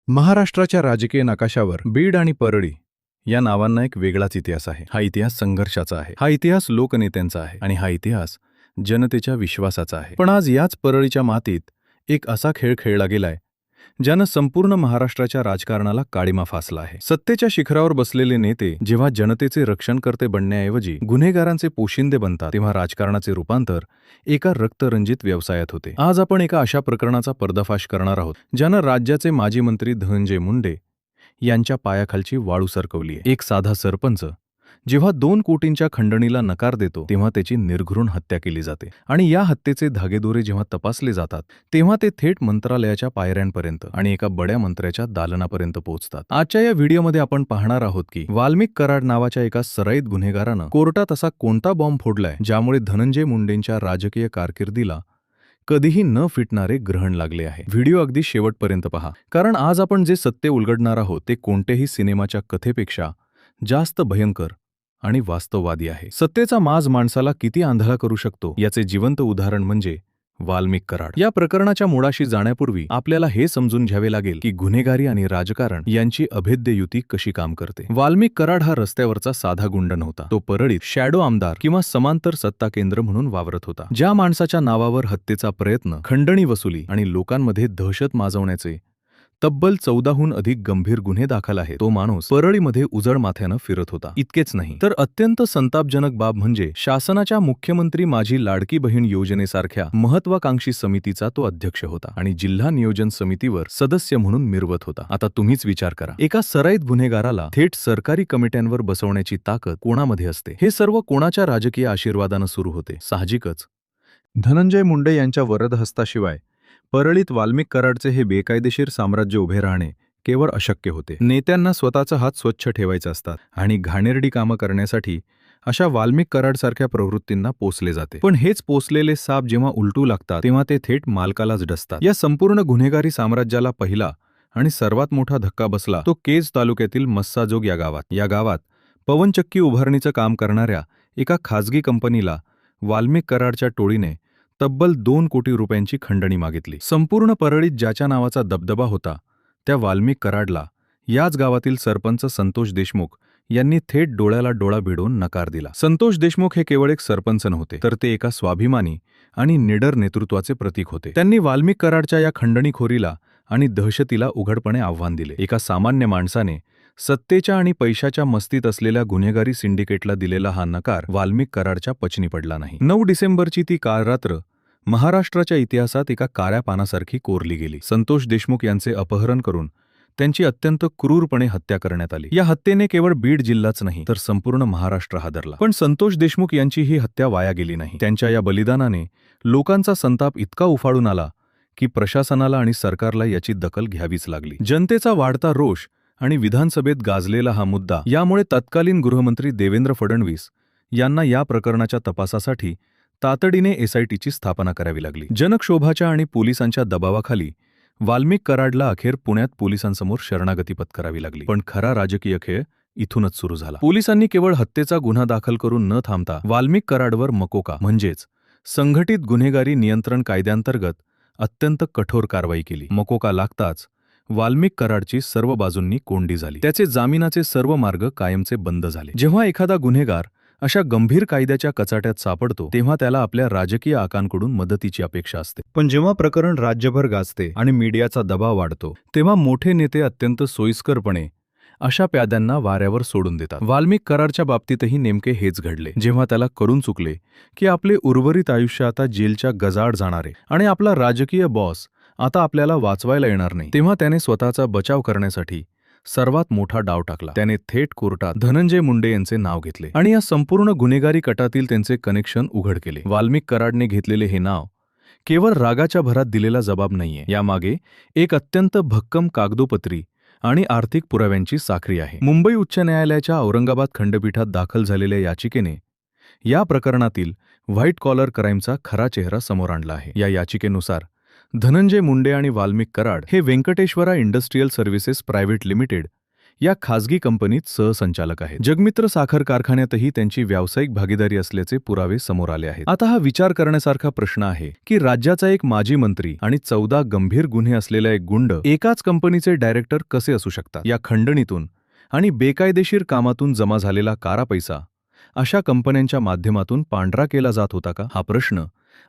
महाराष्ट्राच्या राजकीय नकाशावर बीड आणि परळी या नावांना एक वेगळाच इतिहास आहे. हा इतिहास संघर्षाचा आहे, हा इतिहास लोकनेत्यांचा आहे आणि हा इतिहास जनतेच्या विश्वासाचा आहे. पण आज याच परळीच्या मातीत एक असा खेळ खेळला गेलाय ज्यानं संपूर्ण महाराष्ट्राच्या राजकारणाला काळिमा फासला आहे. सत्तेच्या शिखरावर बसलेले नेते जेव्हा जनतेचे रक्षणकर्ते बनण्याऐवजी गुन्हेगारांचे पोशिंदे बनतात, तेव्हा राजकारणाचे रूपांतर एका रक्तरंजित व्यवसायात होते. आज आपण एका अशा प्रकरणाचा पर्दाफाश करणार आहोत ज्यानं राज्याचे माजी मंत्री धनंजय मुंडे यांच्या पायाखालची वाळू सरकवली आहे. एक साधा सरपंच जेव्हा 2 कोटींच्या खंडणीला नकार देतो तेव्हा त्याची निर्घृण हत्या केली जाते आणि या हत्येचे धागेदोरे जेव्हा तपासले जातात तेव्हा ते थेट मंत्रालयाच्या पायऱ्यांपर्यंत आणि एका बड्या मंत्र्याच्या दालनापर्यंत पोहोचतात. आजच्या या व्हिडिओमध्ये आपण पाहणार आहोत की वाल्मिक कराड नावाच्या एका सराईत गुन्हेगारानं कोर्टात असा कोणता बॉम्ब फोडलाय ज्यामुळे धनंजय मुंडेंच्या राजकीय कारकिर्दीला कधीही न फिटणारे ग्रहण लागले आहे. व्हिडिओ अगदी शेवटपर्यंत पहा, कारण आज आपण जे सत्य उलगडणार आहोत ते कोणत्याही सिनेमाच्या कथेपेक्षा जास्त भयंकर आणि वास्तववादी आहे. सत्तेचा माज माणसाला किती आंधळा करू शकतो याचे जिवंत उदाहरण म्हणजे वाल्मिक कराड. या प्रकरणाच्या मुळाशी जाण्यापूर्वी आपल्याला हे समजून घ्यावे लागेल की गुन्हेगारी आणि राजकारण यांची अभेद्य युती कशी काम करते. वाल्मिक कराड हा रस्त्यावरचा साधा गुंड नव्हता. तो परळीत शॅडो आमदार किंवा समांतर सत्ता केंद्र म्हणून वावरत होता. ज्या माणसाच्या नावावर हत्येचा प्रयत्न, खंडणी वसुली आणि लोकांमध्ये दहशत माजवण्याचे तब्बल 14हून अधिक गंभीर गुन्हे दाखल आहेत, तो माणूस परळीमध्ये उजळ माथ्यानं फिरत होता. इतकेच नाही तर अत्यंत संतापजनक बाब म्हणजे शासनाच्या मुख्यमंत्री माझी लाडकी बहीण योजनेसारख्या महत्वाकांक्षी समितीचा तो अध्यक्ष होता आणि जिल्हा नियोजन समितीवर सदस्य म्हणून मिरवत होता. आता तुम्हीच विचार करा, एका सराईत गुन्हेगाराला थेट सरकारी कमिट्यांवर बसवण्याची ताकद कोणामध्ये असते? हे सर्व कोणाच्या राजकीय आशीर्वादानं सुरू होते? साहजिकच धनंजय मुंडे यांच्या वरदहस्ताशिवाय परळीत वाल्मिक कराडचे हे बेकायदेशीर साम्राज्य उभे राहणे केवळ अशक्य होते. नेत्यांना स्वतःचा हात स्वच्छ ठेवायचे असतात आणि घाणेरडी कामं करण्यासाठी अशा वाल्मिक कराडसारख्या प्रवृत्तींना पोसले जाते. पण हेच पोसलेले साप जेव्हा उलटू लागतात तेव्हा ते थेट मालकालाच डसतात. या संपूर्ण गुन्हेगारी साम्राज्याला पहिला आणि सर्वात मोठा धक्का बसला तो केज तालुक्यातील मस्साजोग या गावात. या गावात पवनचक्की उभारणीचं काम करणाऱ्या एका खाजगी कंपनीला वाल्मिक कराडच्या टोळीने तब्बल 2 कोटी रुपयांची खंडणी मागितली. संपूर्ण परळीत ज्याच्या नावाचा दबदबा होता त्या वाल्मिक कराडला याच गावातील सरपंच संतोष देशमुख यांनी थेट डोळ्याला डोळा भिडवून नकार दिला. संतोष देशमुख हे केवळ एक सरपंच नव्हते, तर ते एका स्वाभिमानी आणि निडर नेतृत्वाचे प्रतीक होते. त्यांनी वाल्मिक कराडच्या या खंडणीखोरीला आणि दहशतीला उघडपणे आव्हान दिले. एका सामान्य माणसाने सत्तेच्या आणि पैशाच्या मस्तीत असलेल्या गुन्हेगारी सिंडिकेटला दिलेला हा नकार वाल्मिक कराडच्या पचनी पडला नाही. 9 डिसेंबरची ती काळ रात्र महाराष्ट्राच्या इतिहासात एका काळ्या पानासारखी कोरली गेली. संतोष देशमुख यांचे अपहरण करून त्यांची अत्यंत क्रूरपणे हत्या करण्यात आली. या हत्येने केवळ बीड जिल्हाच नाही तर संपूर्ण महाराष्ट्र हादरला. पण संतोष देशमुख यांची ही हत्या वाया गेली नाही. त्यांच्या या बलिदानाने लोकांचा संताप इतका उफाळून आला की प्रशासनाला आणि सरकारला याची दखल घ्यावीच लागली. जनतेचा वाढता रोष आणि विधानसभेत गाजलेला हा मुद्दा यामुळे तत्कालीन गृहमंत्री देवेंद्र फडणवीस यांना या प्रकरणाच्या तपासासाठी तातडीने एसआयटीची स्थापना करावी लागली. जनक्षोभाच्या आणि पोलिसांच्या दबावाखाली वाल्मिक कराडला अखेर पुण्यात पोलिसांसमोर शरणागती पत्करावी लागली. पण खरा राजकीय खेळ इथूनच सुरू झाला. पोलिसांनी केवळ हत्येचा गुन्हा दाखल करून न थांबता वाल्मिक कराडवर मकोका म्हणजेच संघटित गुन्हेगारी नियंत्रण कायद्याअंतर्गत अत्यंत कठोर कारवाई केली. मकोका लागताच वाल्मिक कराडची सर्व बाजूंनी कोंडी झाली. त्याचे जामिनाचे सर्व मार्ग कायमचे बंद झाले. जेव्हा एखादा गुन्हेगार अशा गंभीर कायद्याच्या कचाट्यात सापडतो तेव्हा त्याला आपल्या राजकीय आकांकडून मदतीची अपेक्षा असते. पण जेव्हा प्रकरण राज्यभर गाजते आणि मीडियाचा दबाव वाढतो तेव्हा मोठे नेते अत्यंत सोयीस्करपणे अशा प्याद्यांना वाऱ्यावर सोडून देतात. वाल्मिक कराडच्या बाबतीतही नेमके हेच घडले. जेव्हा त्याला कळून चुकले की आपले उर्वरित आयुष्य आता जेलच्या गजाआड जाणारे आणि आपला राजकीय बॉस आता आपल्याला वाचवायला येणार नाही, तेव्हा त्याने स्वतःचा बचाव करण्यासाठी सर्वात मोठा डाव टाकला. त्याने थेट कोर्टात धनंजय मुंडे यांचे नाव घेतले आणि या संपूर्ण गुन्हेगारी कटातील त्यांचे कनेक्शन उघड केले. वाल्मिक कराडने घेतलेले हे नाव केवळ रागाच्या भरात दिलेला जबाब नाहीये, यामागे एक अत्यंत भक्कम कागदोपत्री आणि आर्थिक पुराव्यांची साखळी आहे. मुंबई उच्च न्यायालयाच्या औरंगाबाद खंडपीठात दाखल झालेल्या याचिकेने या प्रकरणातील व्हाईट कॉलर क्राईमचा खरा चेहरा समोर आणला आहे. या याचिकेनुसार धनंजय मुंडे आणि वाल्मिक कराड हे Venkateshwara industrial services private limited या खासगी कंपनीत सहसंचालक आहेत. जगमित्र साखर कारखान्यातही त्यांची व्यावसायिक भागीदारी असल्याचे पुरावे समोर आले आहेत. आता हा विचार करण्यासारखा प्रश्न आहे की राज्याचा एक माजी मंत्री आणि 14 गंभीर गुन्हे असलेला एक गुंड एकाच कंपनीचे डायरेक्टर कसे असू शकतात? या खंडणीतून आणि बेकायदेशीर कामातून जमा झालेला कारा पैसा अशा कंपन्यांच्या माध्यमातून पांढरा केला जात होता का? हा प्रश्न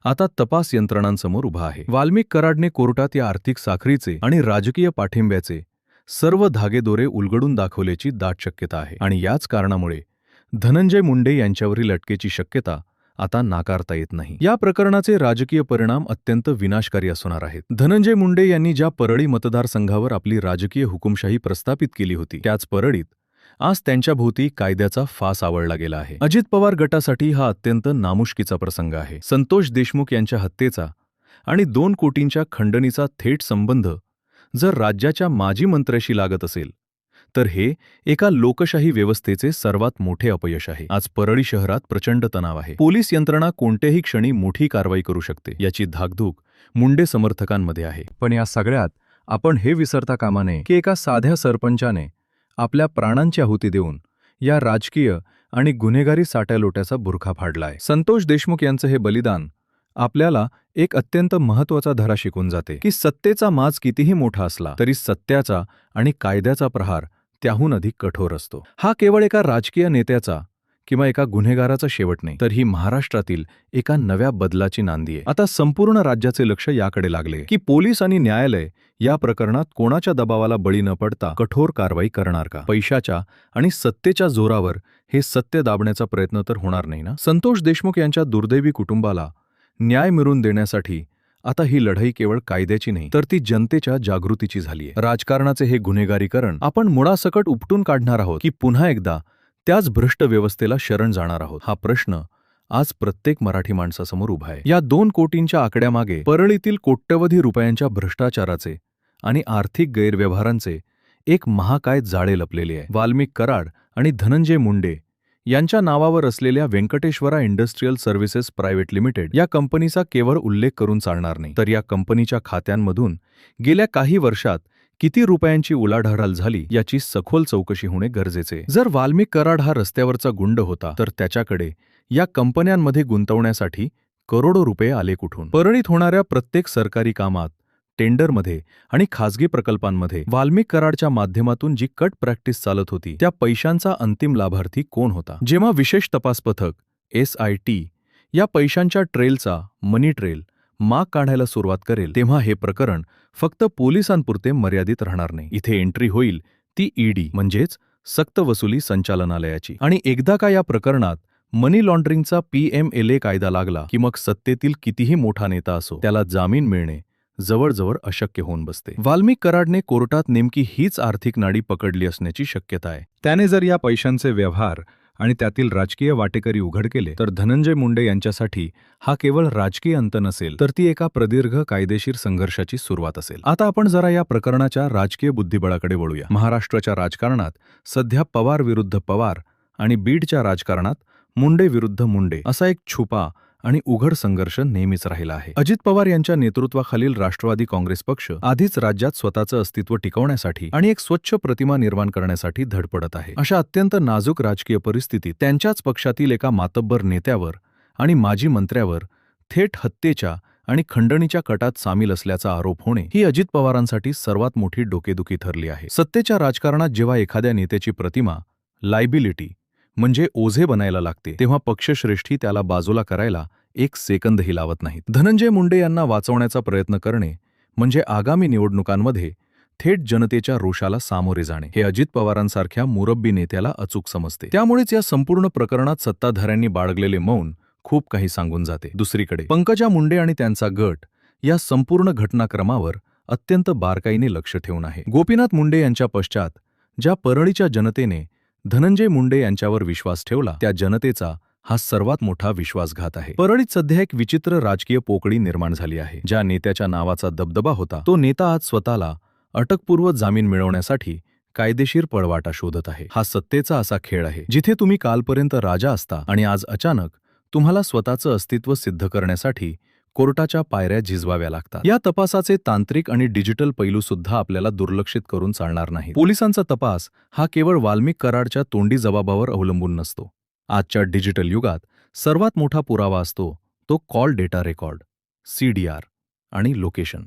आता तपास यंत्रणांसमोर उभा आहे. वाल्मिक कराडने कोर्टात या आर्थिक साखळीचे आणि राजकीय पाठिंब्याचे सर्व धागेदोरे उलगडून दाखवल्याची दाट शक्यता आहे. आणि याच कारणामुळे धनंजय मुंडे यांच्यावरील अटकेची शक्यता आता नाकारता येत नाही. या प्रकरणाचे राजकीय परिणाम अत्यंत विनाशकारी असणार आहेत. धनंजय मुंडे यांनी ज्या परळी मतदारसंघावर आपली राजकीय हुकुमशाही प्रस्थापित केली होती, त्याच परळीत आज त्यांच्या भोवती कायद्याचा फास आवळला गेला आहे. अजित पवार गटासाठी हा अत्यंत नामुष्कीचा प्रसंग आहे. संतोष देशमुख यांच्या हत्येचा आणि 2 कोटींच्या खंडणीचा थेट संबंध जर राज्याच्या माजी मंत्र्याशी लागत असेल तर हे एका लोकशाही व्यवस्थेचे सर्वात मोठे अपयश आहे. आज परळी शहरात प्रचंड तणाव आहे. पोलीस यंत्रणा कोणत्याही क्षणी मोठी कारवाई करू शकते याची धाकधूक मुंडे समर्थकांमध्ये आहे. पण या सगळ्यात आपण हे विसरता कामा नये की एका साध्या सरपंचाने आपल्या प्राणांची आहुती देऊन या राजकीय आणि गुन्हेगारी साट्यालोट्याचा बुरखा फाडलाय. संतोष देशमुख यांचं हे बलिदान आपल्याला एक अत्यंत महत्त्वाचा धडा शिकून जाते की सत्तेचा माज कितीही मोठा असला तरी सत्याचा आणि कायद्याचा प्रहार त्याहून अधिक कठोर असतो. हा केवळ एका राजकीय नेत्याचा किंवा एका गुन्हेगाराचा शेवट नाही, तर ही महाराष्ट्रातील एका नव्या बदलाची नांदी आहे. आता संपूर्ण राज्याचे लक्ष याकडे लागले की पोलीस आणि न्यायालय या प्रकरणात कोणाच्या दबावाला बळी न पडता कठोर कारवाई करणार का? पैशाच्या आणि सत्तेच्या जोरावर हे सत्य दाबण्याचा प्रयत्न तर होणार नाही ना? संतोष देशमुख यांच्या दुर्दैवी कुटुंबाला न्याय मिळवून देण्यासाठी आता ही लढाई केवळ कायद्याची नाही, तर ती जनतेच्या जागृतीची झालीय. राजकारणाचे हे गुन्हेगारीकरण आपण मुळासकट उपटून काढणार आहोत की पुन्हा एकदा त्याच भ्रष्ट व्यवस्थेला शरण जाणार आहोत? हा प्रश्न आज प्रत्येक मराठी माणसासमोर उभा आहे. या 2 कोटींच्या आकड्यामागे परळीतील कोट्यवधी रुपयांच्या भ्रष्टाचाराचे आणि आर्थिक गैरव्यवहारांचे एक महाकाय जाळे लपलेले आहे. वाल्मिक कराड आणि धनंजय मुंडे यांच्या नावावर असलेल्या Venkateshwara industrial services private limited या कंपनीचा केवळ उल्लेख करून चालणार नाही, तर या कंपनीच्या खात्यांमधून गेल्या काही वर्षात किती रुपयांची उलाढाल झाली याची सखोल चौकशी होणे गरजेचे. जर वाल्मिक कराड हा रस्त्यावरचा गुंड होता तर त्याच्याकडे या कंपन्यांमध्ये गुंतवण्यासाठी करोडो रुपये आले कुठून? परळीत होणाऱ्या प्रत्येक सरकारी कामात, टेंडरमध्ये आणि खासगी प्रकल्पांमध्ये वाल्मिक कराडच्या माध्यमातून जी कट प्रॅक्टिस चालत होती त्या पैशांचा अंतिम लाभार्थी कोण होता? जेव्हा विशेष तपास पथक SIT या पैशांच्या ट्रेलचा मनी ट्रेल माग काढायला सुरुवात करेल तेव्हा हे प्रकरण फक्त पोलिसांपुरते मर्यादित राहणार नाही. इथे एंट्री होईल ती ED म्हणजेच सक्तवसुली संचालनालयाची. आणि एकदा का या प्रकरणात मनी लॉन्ड्रिंगचा PMLA कायदा लागला की मग सत्तेतील कितीही मोठा नेता असो त्याला जामीन मिळणे जवळजवळ अशक्य होऊन बसते. वाल्मिक कराडने कोर्टात नेमकी हीच आर्थिक नाडी पकडली असण्याची शक्यता आहे. त्याने जर या पैशांचे व्यवहार आणि त्यातील राजकीय वाटेकरी उघड केले तर धनंजय मुंडे यांच्यासाठी हा केवळ राजकीय अंत नसेल, तर ती एका प्रदीर्घ कायदेशीर संघर्षाची सुरुवात असेल. आता आपण जरा या प्रकरणाच्या राजकीय बुद्धिबळाकडे वळूया. महाराष्ट्राच्या राजकारणात सध्या पवार विरुद्ध पवार आणि बीडच्या राजकारणात मुंडे विरुद्ध मुंडे असा एक छुपा आणि उघड संघर्ष नेहमीच राहिला आहे. अजित पवार यांच्या नेतृत्वाखालील राष्ट्रवादी काँग्रेस पक्ष आधीच राज्यात स्वतःचं अस्तित्व टिकवण्यासाठी आणि एक स्वच्छ प्रतिमा निर्माण करण्यासाठी धडपडत आहे. अशा अत्यंत नाजूक राजकीय परिस्थितीत त्यांच्याच पक्षातील एका मातब्बर नेत्यावर आणि माजी मंत्र्यावर थेट हत्येच्या आणि खंडणीच्या कटात सामील असल्याचा आरोप होणे ही अजित पवारांसाठी सर्वात मोठी डोकेदुखी ठरली आहे. सत्तेच्या राजकारणात जेव्हा एखाद्या नेत्याची प्रतिमा लायबिलिटी म्हणजे ओझे बनायला लागते तेव्हा पक्षश्रेष्ठी त्याला बाजूला करायला एक सेकंदही लावत नाहीत. धनंजय मुंडे यांना वाचवण्याचा प्रयत्न करणे म्हणजे आगामी निवडणुकांमध्ये थेट जनतेच्या रोषाला सामोरे जाणे हे अजित पवारांसारख्या मुरब्बी नेत्याला अचूक समजते. त्यामुळेच या संपूर्ण प्रकरणात सत्ताधाऱ्यांनी बाळगलेले मौन खूप काही सांगून जाते. दुसरीकडे पंकजा मुंडे आणि त्यांचा गट या संपूर्ण घटनाक्रमावर अत्यंत बारकाईने लक्ष ठेवून आहे. गोपीनाथ मुंडे यांच्या पश्चात ज्या परळीच्या जनतेने धनंजय मुंडे यांच्यावर विश्वास ठेवला त्या जनतेचा हा सर्वात मोठा विश्वासघात आहे. परळीत सध्या एक विचित्र राजकीय पोकळी निर्माण झाली आहे. ज्या नेत्याच्या नावाचा दबदबा होता तो नेता आज स्वतःला अटकपूर्व जामीन मिळवण्यासाठी कायदेशीर पळवाटा शोधत आहे. हा सत्तेचा असा खेळ आहे जिथे तुम्ही कालपर्यंत राजा असता आणि आज अचानक तुम्हाला स्वतःचं अस्तित्व सिद्ध करण्यासाठी कोर्टाच्या पायऱ्या झिजवाव्या लागतात. या तपासाचे तांत्रिक आणि डिजिटल पैलू सुद्धा आपल्याला दुर्लक्षित करून चालणार नाही. पोलिसांचा तपास हा केवळ वाल्मिक कराडच्या तोंडी जबाबावर अवलंबून नसतो. आजच्या डिजिटल युगात सर्वात मोठा पुरावा असतो तो कॉल डेटा रेकॉर्ड, CDR आणि लोकेशन.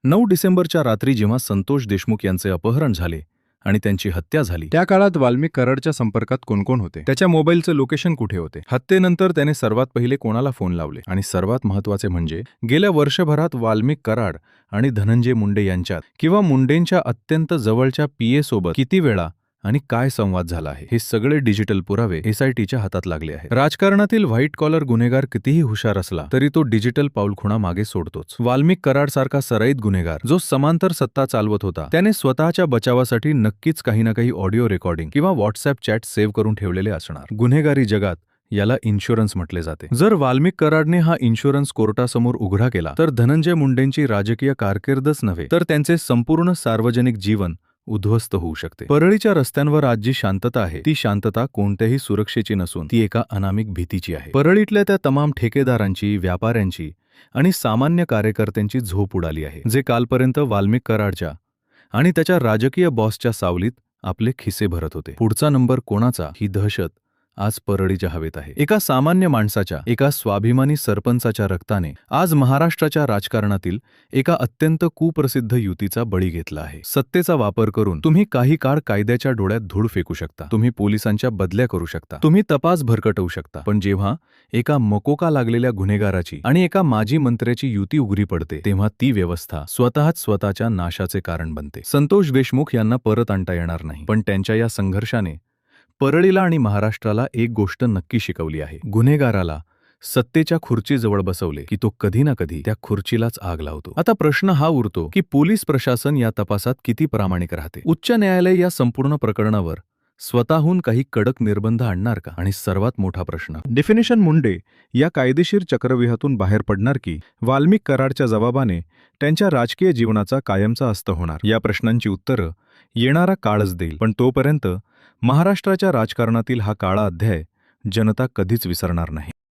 9 डिसेंबरच्या रात्री जेव्हा संतोष देशमुख यांचे अपहरण झाले आणि त्यांची हत्या झाली, त्या काळात वाल्मिक कराडच्या संपर्कात कोण कोण होते, त्याच्या मोबाईलचं लोकेशन कुठे होते, हत्येनंतर त्याने सर्वात पहिले कोणाला फोन लावले, आणि सर्वात महत्त्वाचे म्हणजे गेल्या वर्षभरात वाल्मिक कराड आणि धनंजय मुंडे यांच्यात किंवा मुंडेंच्या अत्यंत जवळच्या PA सोबत किती वेळा आणि काय संवाद झाला आहे, हे सगळे डिजिटल पुरावे SITच्या हातात लागले आहेत. राजकारणातील व्हाईट कॉलर गुन्हेगार कितीही हुशार असला तरी तो डिजिटल पाऊलखुणा मागे सोडतोच. वाल्मिक कराडसारखा सराईत गुन्हेगार जो समांतर सत्ता चालवत होता, त्याने स्वतःच्या बचावासाठी नक्कीच काही ना काही ऑडिओ रेकॉर्डिंग किंवा व्हॉट्सअप चॅट सेव्ह करून ठेवलेले असणार. गुन्हेगारी जगात याला इन्शुरन्स म्हटले जाते. जर वाल्मिक कराडने हा इन्शुरन्स कोर्टासमोर उघडा केला तर धनंजय मुंडेंची राजकीय कारकीर्दच नव्हे तर त्यांचे संपूर्ण सार्वजनिक जीवन उद्ध्वस्त होऊ शकते. परळीच्या रस्त्यांवर आज जी शांतता आहे ती शांतता कोणत्याही सुरक्षेची नसून ती एका अनामिक भीतीची आहे. परळीतल्या त्या तमाम ठेकेदारांची, व्यापाऱ्यांची आणि सामान्य कार्यकर्त्यांची झोप उडाली आहे, जे कालपर्यंत वाल्मिक कराडच्या आणि त्याच्या राजकीय बॉसच्या सावलीत आपले खिसे भरत होते. पुढचा नंबर कोणाचा, ही दहशत आज परळीच्या हवेत आहे. एका सामान्य माणसाच्या, एका स्वाभिमानी सरपंचाच्या रक्ताने आज महाराष्ट्राच्या राजकारणातील एका अत्यंत कुप्रसिद्ध युतीचा बळी घेतला आहे. सत्तेचा वापर करून तुम्ही काही काळ कायद्याच्या डोळ्यात धूळ फेकू शकता, तुम्ही पोलिसांच्या बदल्या करू शकता, तुम्ही तपास भरकटवू शकता, पण जेव्हा एका मकोका लागलेल्या गुन्हेगाराची आणि एका माजी मंत्र्याची युती उघडी पडते तेव्हा ती व्यवस्था स्वतःच स्वतःच्या नाशाचे कारण बनते. संतोष देशमुख यांना परत आणता येणार नाही, पण त्यांच्या या संघर्षाने परळीला आणि महाराष्ट्राला एक गोष्ट नक्की शिकवली आहे. गुन्हेगाराला सत्तेच्या खुर्चीजवळ बसवले की तो कधी ना कधी त्या खुर्चीलाच आग लावतो. आता प्रश्न हा उरतो की पोलीस प्रशासन या तपासात किती प्रामाणिक राहते. उच्च न्यायालय या संपूर्ण प्रकरणावर स्वतःहून काही कडक निर्बंध आणणार का? आणि सर्वात मोठा प्रश्न, डेफिनेशन मुंडे या कायदेशीर चक्रव्यूहातून बाहेर पडणार की वाल्मिक कराडच्या जबाबाने त्यांच्या राजकीय जीवनाचा कायमचा अस्त होणार? या प्रश्नांची उत्तरं येणारा काळच देईल, पण तोपर्यंत महाराष्ट्राच्या राजकारणातील हा काळा अध्याय जनता कधीच विसरणार नाही.